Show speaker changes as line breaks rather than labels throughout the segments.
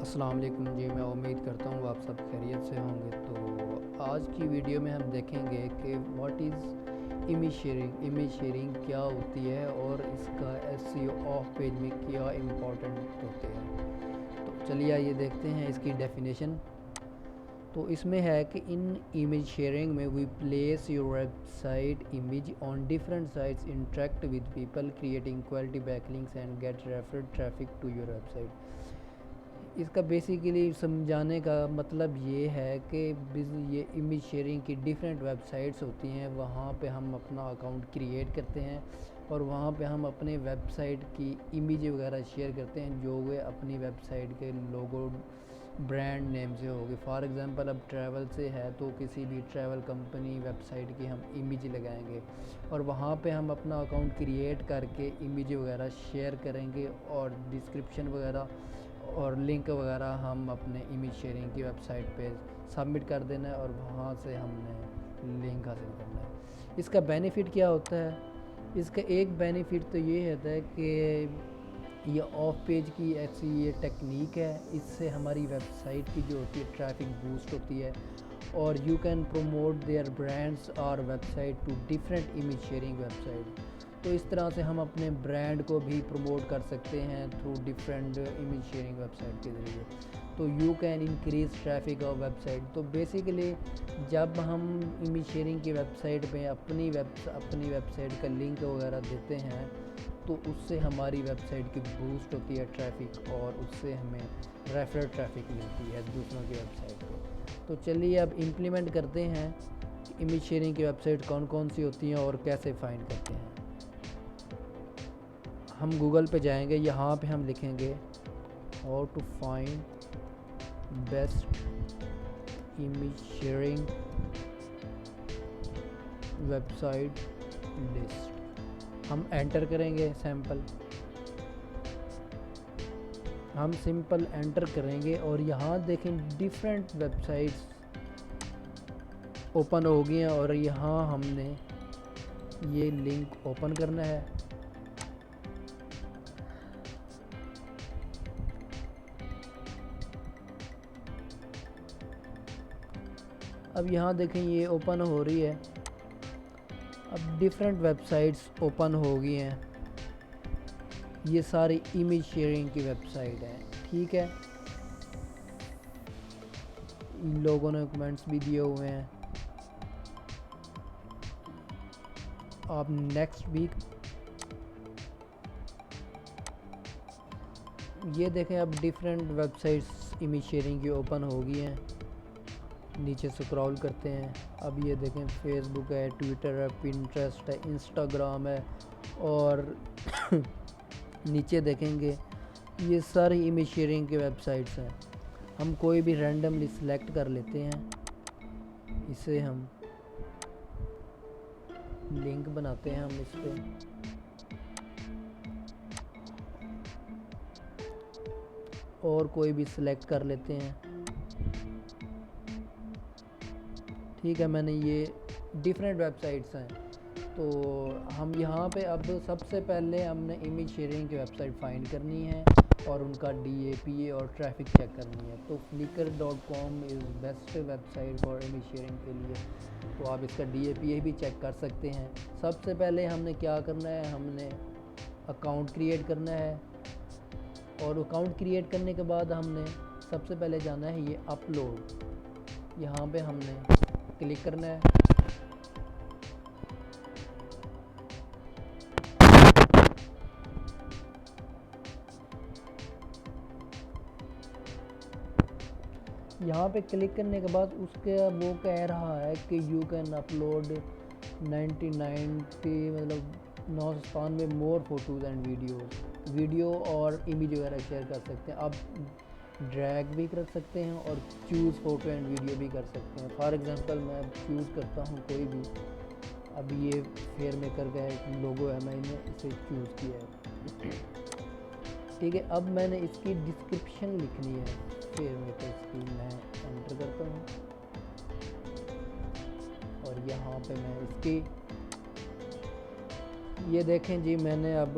अस्सलाम वालेकुम जी। मैं उम्मीद करता हूँ आप सब खैरियत से होंगे। तो आज की वीडियो में हम देखेंगे कि व्हाट इज़ इमेज शेयरिंग क्या होती है और इसका एसईओ ऑफ पेज में क्या इम्पोर्टेंट होते हैं। तो चलिए आइए देखते हैं इसकी डेफिनेशन। तो इसमें है कि इन इमेज शेयरिंग में we place your website image on different sites, interact with people, creating quality backlinks and get referral traffic to your website. इसका बेसिकली समझाने का मतलब ये है कि ये इमेज शेयरिंग की डिफरेंट वेबसाइट्स होती हैं, वहाँ पे हम अपना अकाउंट क्रिएट करते हैं और वहाँ पे हम अपने वेबसाइट की इमेज वगैरह शेयर करते हैं जो वे अपनी वेबसाइट के लोगो ब्रांड नेम से होगी। फॉर एग्ज़ाम्पल अब ट्रैवल से है तो किसी भी ट्रैवल कंपनी वेबसाइट की हम इमेज लगाएंगे और वहाँ पे हम अपना अकाउंट क्रिएट करके इमेज वगैरह शेयर करेंगे और डिस्क्रिप्शन वगैरह और लिंक वगैरह हम अपने इमेज शेयरिंग की वेबसाइट पे सबमिट कर देना है और वहाँ से हमने लिंक हासिल करना है। इसका बेनिफिट क्या होता है? इसका एक बेनिफिट तो ये होता है कि ये ऑफ पेज की ऐसी ये टेक्निक है, इससे हमारी वेबसाइट की जो होती है ट्रैफिक बूस्ट होती है और you can promote their brands और website to different image sharing website. तो इस तरह से हम अपने ब्रांड को भी प्रमोट कर सकते हैं through different image sharing website के ज़रिए। तो you can increase traffic of website. तो बेसिकली जब हम इमेज शेयरिंग की वेबसाइट पे अपनी वेबसाइट का लिंक वगैरह देते हैं तो उससे हमारी वेबसाइट की बूस्ट होती है ट्रैफिक और उससे हमें रेफरल ट्रैफिक मिलती है दूसरों की वेबसाइट पे। तो चलिए अब इम्प्लीमेंट करते हैं इमेज शेयरिंग की वेबसाइट कौन कौन सी होती हैं और कैसे फाइंड करते हैं। हम गूगल पे जाएंगे, यहाँ पे हम लिखेंगे how to find best image sharing website list. हम एंटर करेंगे हम सिंपल एंटर करेंगे और यहाँ देखें डिफरेंट वेबसाइट्स ओपन हो गई हैं और यहाँ हमने ये लिंक ओपन करना है। अब यहाँ देखें ये ओपन हो रही है। अब डिफरेंट वेबसाइट्स ओपन हो गई हैं। ये सारी इमेज शेयरिंग की वेबसाइट है, ठीक है। इन लोगों ने कमेंट्स भी दिए हुए हैं। आप नेक्स्ट वीक ये देखें, अब डिफरेंट वेबसाइट्स इमेज शेयरिंग की ओपन हो गई हैं। नीचे स्क्रॉल करते हैं। अब ये देखें फेसबुक है, ट्विटर है, पिंटरेस्ट है, इंस्टाग्राम है और नीचे देखेंगे ये सारी इमेज शेयरिंग की वेबसाइट्स हैं। हम कोई भी रैंडमली सिलेक्ट कर लेते हैं, इसे हम लिंक बनाते हैं, हम इस पे और कोई भी सिलेक्ट कर लेते हैं, ठीक है। मैंने ये डिफरेंट वेबसाइट्स हैं तो हम यहाँ पे अब सबसे पहले हमने इमेज शेयरिंग की वेबसाइट फाइंड करनी है और उनका DAPA और ट्रैफिक चेक करनी है। तो flickr.com is best website for image sharing के लिए, तो आप इसका DAPA भी चेक कर सकते हैं। सबसे पहले हमने क्या करना है, हमने अकाउंट क्रिएट करना है और अकाउंट क्रिएट करने के बाद हमने सबसे पहले जाना है ये अपलोड, यहाँ पे हमने क्लिक करना है। यहाँ पे क्लिक करने के बाद उसके वो कह रहा है कि यू कैन अपलोड 99 मतलब 997 मोर फोटोज़ एंड वीडियो और इमेज वगैरह शेयर कर सकते हैं। आप ड्रैग भी कर सकते हैं और चूज़ फ़ोटो एंड वीडियो भी कर सकते हैं। फॉर एग्ज़ाम्पल मैं चूज़ करता हूँ कोई भी, अब ये फेयर मेकर का एक लोगो है, मैंने इसे चूज़ किया है, ठीक है। अब मैंने इसकी डिस्क्रिप्शन लिखनी है फेयर मेकर की, मैं एंटर करता हूँ और यहाँ पे मैं इसकी ये देखें जी, मैंने अब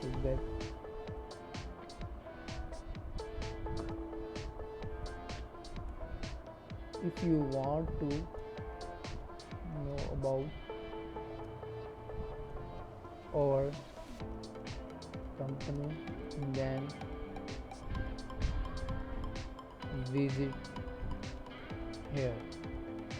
to get if you want to know about our company then visit here.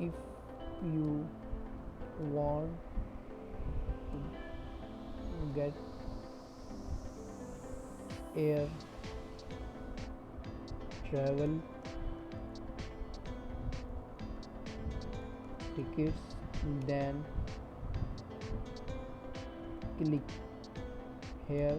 if you want to get air travel tickets then click here.